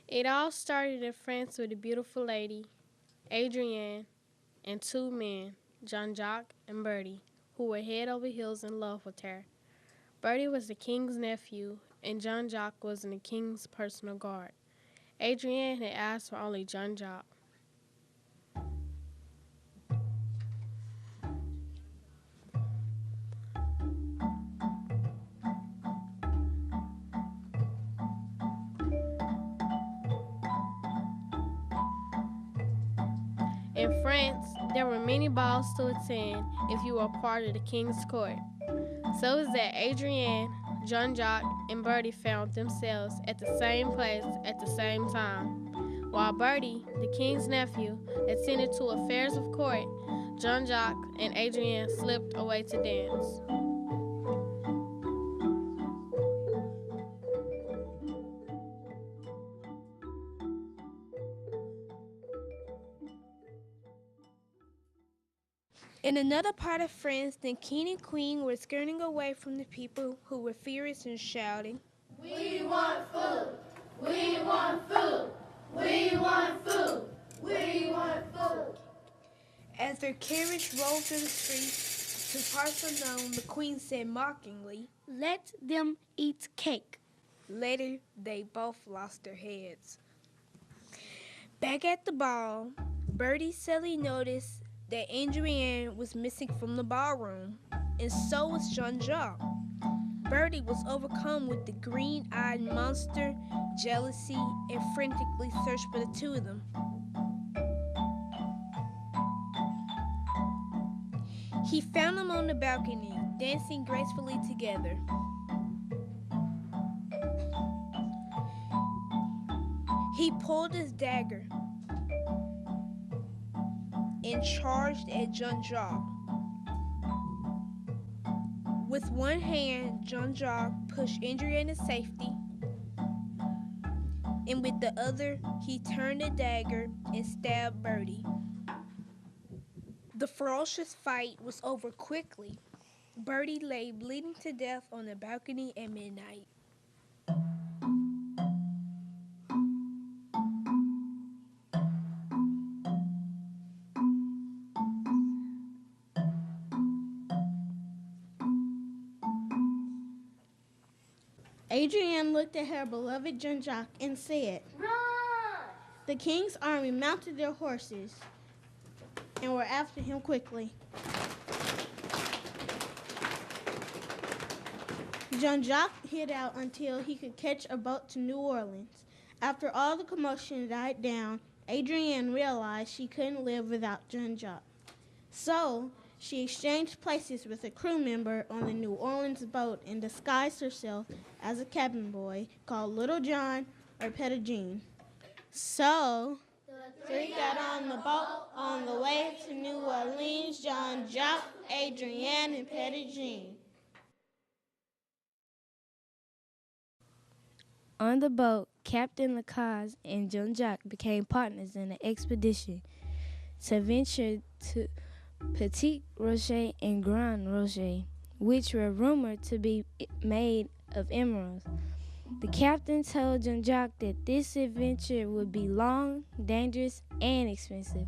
It all started in France with a beautiful lady, Adrienne, and two men, Jean-Jacques and Bertie, who were head over heels in love with her. Bertie was the king's nephew, and Jean-Jacques was in the king's personal guard. Adrienne had asked for only Jean-Jacques. In France, there were many balls to attend if you were part of the king's court. So it was that Adrienne, Jean-Jacques, and Bertie found themselves at the same place at the same time. While Bertie, the king's nephew, attended to affairs of court, Jean-Jacques and Adrienne slipped away to dance. In another part of France, the king and queen were skirting away from the people who were furious and shouting, "We want food! We want food! We want food! We want food!" As their carriage rolled through the streets to parts unknown, the queen said mockingly, "Let them eat cake." Later, they both lost their heads. Back at the ball, Bertie suddenly noticed that Adrienne was missing from the ballroom, and so was Jean-Jacques. Bertie was overcome with the green-eyed monster, jealousy, and frantically searched for the two of them. He found them on the balcony, dancing gracefully together. He pulled his dagger and charged at Jean-Jacques. With one hand, Jean-Jacques pushed Adrienne to safety, and with the other, he turned the dagger and stabbed Bertie. The ferocious fight was over quickly. Bertie lay bleeding to death on the balcony at midnight. Adrienne looked at her beloved Jean-Jacques and said, "Run!" The king's army mounted their horses and were after him quickly. Jean-Jacques hid out until he could catch a boat to New Orleans. After all the commotion died down, Adrienne realized she couldn't live without Jean-Jacques. So she exchanged places with a crew member on the New Orleans boat and disguised herself as a cabin boy called Little John or Petit Jean. So the three got on the boat on the way to New Orleans: Jean-Jacques, Adrienne, and Petit Jean. On the boat, Captain Lacaze and Jean-Jacques became partners in an expedition to venture to Petit Rocher and Grand Rocher, which were rumored to be made of emeralds. The captain told Jean-Jacques that this adventure would be long, dangerous, and expensive.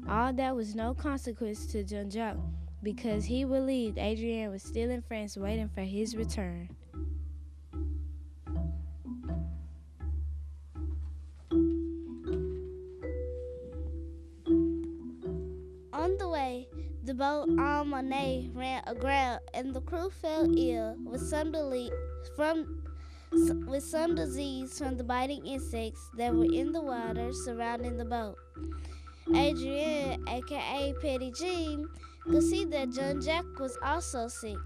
All that was no consequence to Jean-Jacques because he believed Adrienne was still in France waiting for his return. On the way, the boat en Monet ran aground, and the crew fell ill with some disease from the biting insects that were in the water surrounding the boat. Adrienne, aka Petit Jean, could see that Jean-Jacques was also sick.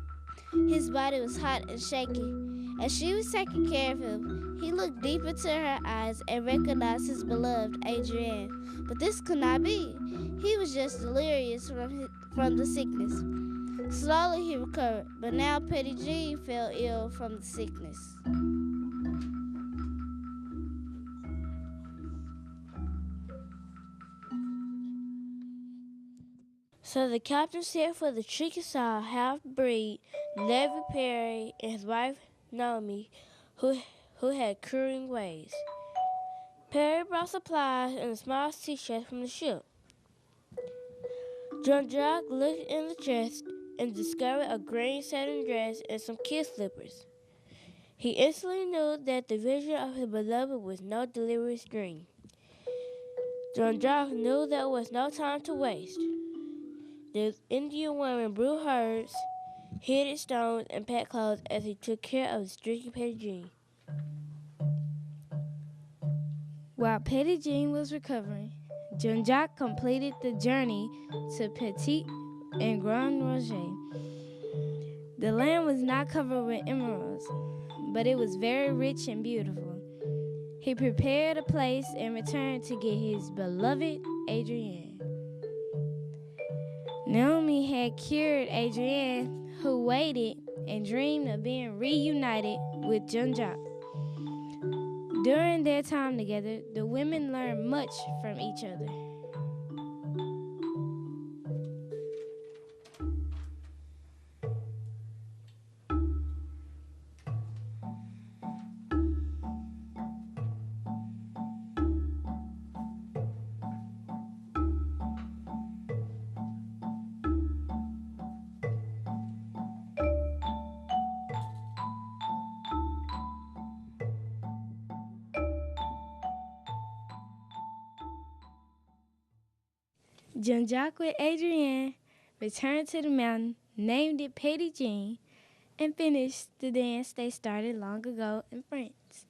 His body was hot and shaky. As she was taking care of him, he looked deep into her eyes and recognized his beloved Adrienne. But this could not be. He was just delirious from the sickness. Slowly he recovered, but now Petit Jean fell ill from the sickness. So the captain sent for the Chickasaw half-breed, Levi Perry, and his wife Naomi, who had curing ways. Perry brought supplies in a small sea chest from the ship. Jean-Jacques looked in the chest and discovered a green satin dress and some kid slippers. He instantly knew that the vision of his beloved was no delirious dream. Jean-Jacques knew there was no time to waste. The Indian woman brewed herbs, hid stones, and packed clothes as he took care of his drinking Petit Jean. While Petit Jean was recovering, Jean-Jacques completed the journey to Petit and Grand Roger. The land was not covered with emeralds, but it was very rich and beautiful. He prepared a place and returned to get his beloved Adrienne. Naomi had cured Adrienne, who waited and dreamed of being reunited with Jean-Jacques. During their time together, the women learned much from each other. Jean-Jacques with Adrienne returned to the mountain, named it Petit Jean, and finished the dance they started long ago in France.